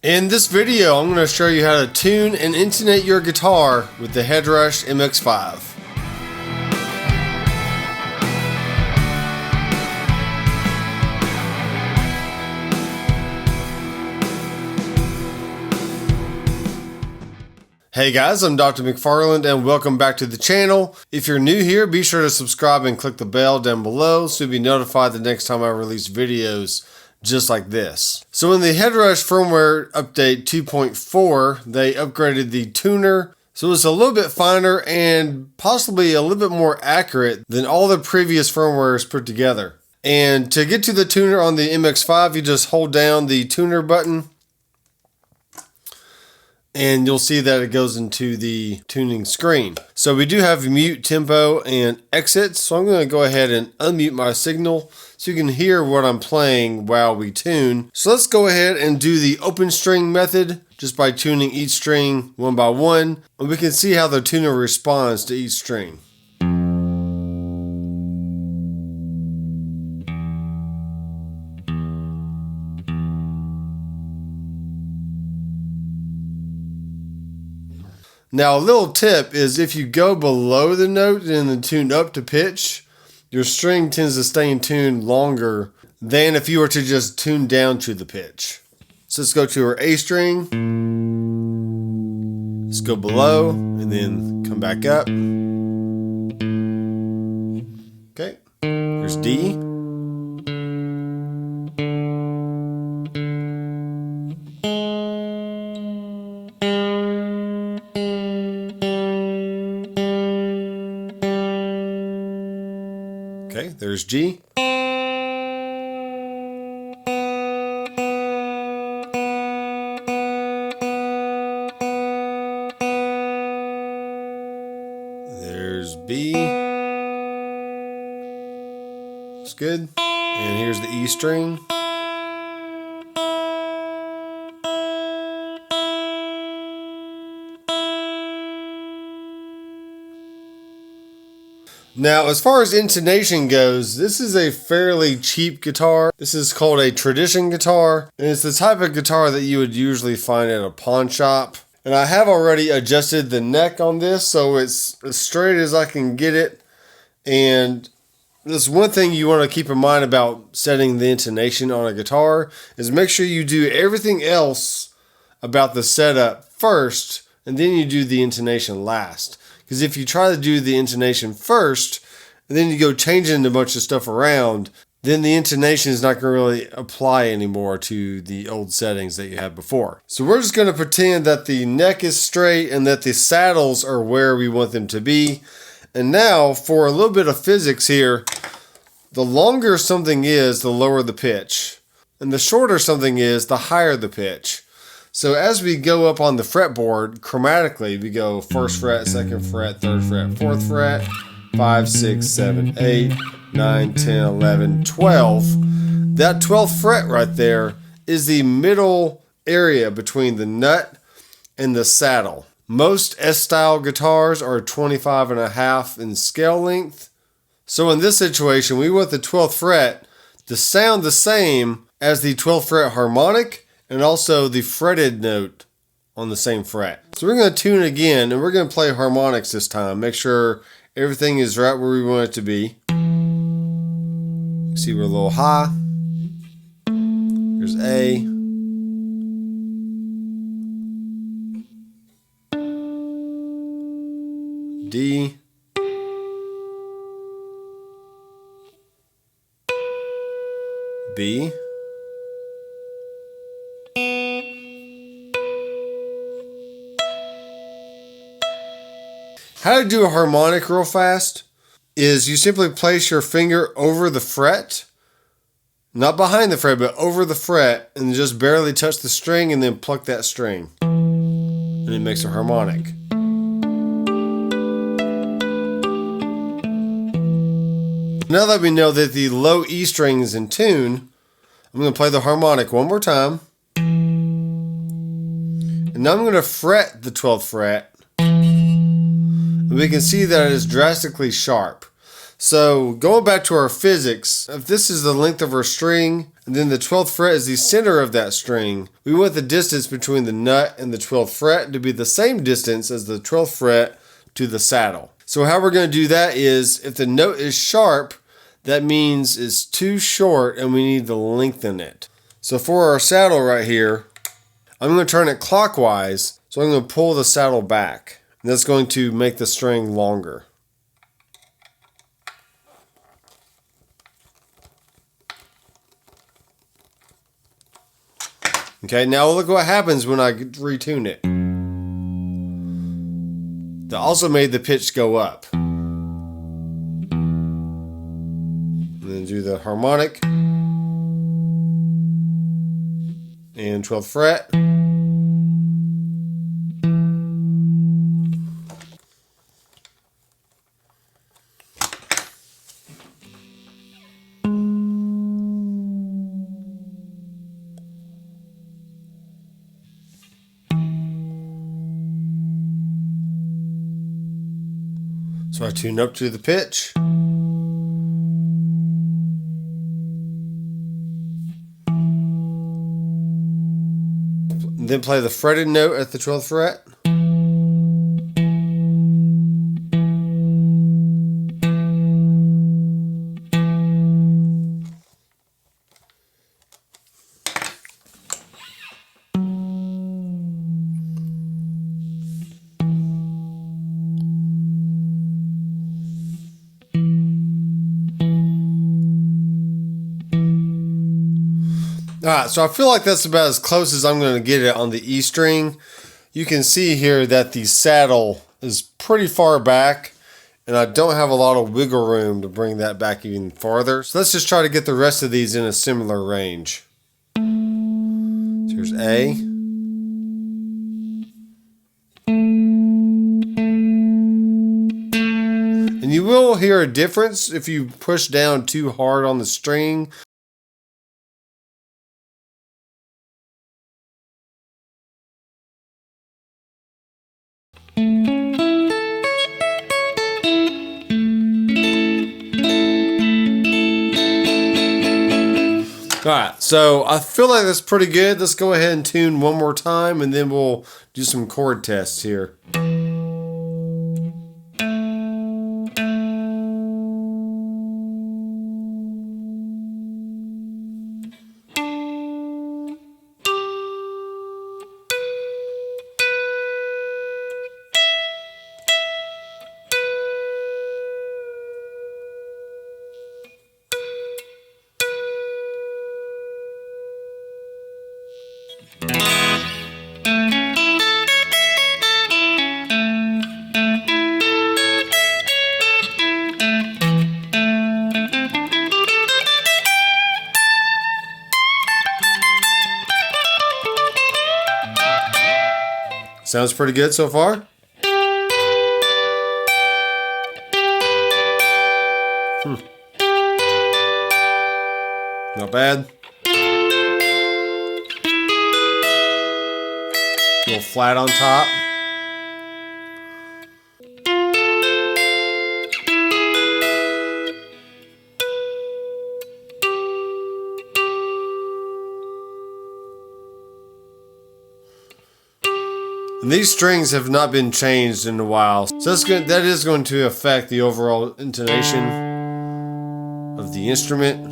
In this video, I'm going to show you how to tune and intonate your guitar with the Headrush MX5. Hey guys, I'm Dr. Mcfarland and welcome back to the channel. If you're new here, be sure to subscribe and click the bell down below so you'll be notified the next time I release videos just like this. So in the Headrush firmware update 2.4, they upgraded the tuner, so it's a little bit finer and possibly a little bit more accurate than all the previous firmwares put together. And to get to the tuner on the MX5, you just hold down the tuner button and you'll see that it goes into the tuning screen. So we do have mute, tempo, and exit. So I'm going to go ahead and unmute my signal so you can hear what I'm playing while we tune. So let's go ahead and do the open string method just by tuning each string one by one. And we can see how the tuner responds to each string. Now a little tip is if you go below the note and then tune up to pitch, your string tends to stay in tune longer than if you were to just tune down to the pitch. So let's go to our A string, let's go below and then come back up. Okay, here's D. Okay, there's G. There's B. It's good. And here's the E string. Now, as far as intonation goes, this is a fairly cheap guitar. This is called a tradition guitar, and it's the type of guitar that you would usually find at a pawn shop. And I have already adjusted the neck on this, so it's as straight as I can get it. And there's one thing you want to keep in mind about setting the intonation on a guitar is make sure you do everything else about the setup first, and then you do the intonation last. Because if you try to do the intonation first, and then you go changing a bunch of stuff around, then the intonation is not going to really apply anymore to the old settings that you had before. So we're just going to pretend that the neck is straight and that the saddles are where we want them to be. And now for a little bit of physics here, the longer something is, the lower the pitch. And the shorter something is, the higher the pitch. So as we go up on the fretboard, chromatically, we go 1st fret, 2nd fret, 3rd fret, 4th fret, 5, 6, 7, 8, 9, 10, 11, 12. That 12th fret right there is the middle area between the nut and the saddle. Most S-style guitars are 25.5 in scale length. So in this situation, we want the 12th fret to sound the same as the 12th fret harmonic, and also the fretted note on the same fret. So we're going to tune again, and we're going to play harmonics this time. Make sure everything is right where we want it to be. See, we're a little high. Here's A. D. B. How to do a harmonic real fast is you simply place your finger over the fret, not behind the fret, but over the fret, and just barely touch the string and then pluck that string. And it makes a harmonic. Now that we know that the low E string is in tune, I'm going to play the harmonic one more time. And now I'm going to fret the 12th fret. We can see that it is drastically sharp. So going back to our physics, if this is the length of our string, and then the 12th fret is the center of that string, we want the distance between the nut and the 12th fret to be the same distance as the 12th fret to the saddle. So how we're going to do that is, if the note is sharp, that means it's too short and we need to lengthen it. So for our saddle right here, I'm going to turn it clockwise, so I'm going to pull the saddle back. And that's going to make the string longer. Okay, now look what happens when I retune it. That also made the pitch go up. And then do the harmonic. And 12th fret. So I tune up to the pitch. And then play the fretted note at the 12th fret. Alright, so I feel like that's about as close as I'm going to get it on the E string. You can see here that the saddle is pretty far back, and I don't have a lot of wiggle room to bring that back even farther. So let's just try to get the rest of these in a similar range. So here's A. And you will hear a difference if you push down too hard on the string. Alright, so I feel like that's pretty good. Let's go ahead and tune one more time, and then we'll do some chord tests here. Sounds pretty good so far. Not bad. A little flat on top. And these strings have not been changed in a while, so that is going to affect the overall intonation of the instrument.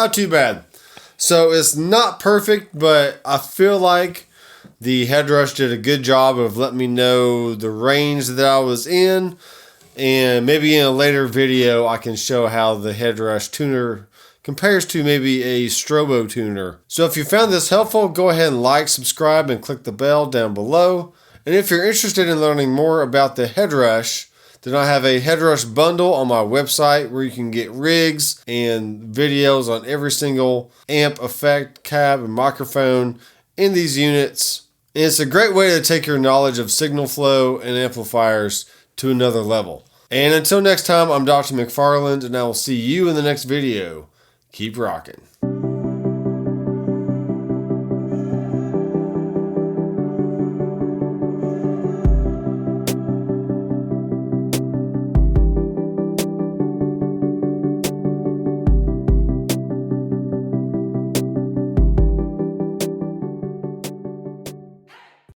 Not too bad. So it's not perfect, but I feel like the Headrush did a good job of letting me know the range that I was in. And maybe in a later video, I can show how the Headrush tuner compares to maybe a strobo tuner. So if you found this helpful, go ahead and like, subscribe, and click the bell down below. And if you're interested in learning more about the Headrush, then I have a Headrush bundle on my website where you can get rigs and videos on every single amp, effect, cab, and microphone in these units. And it's a great way to take your knowledge of signal flow and amplifiers to another level. And until next time, I'm Dr. Mcfarland, and I will see you in the next video. Keep rocking.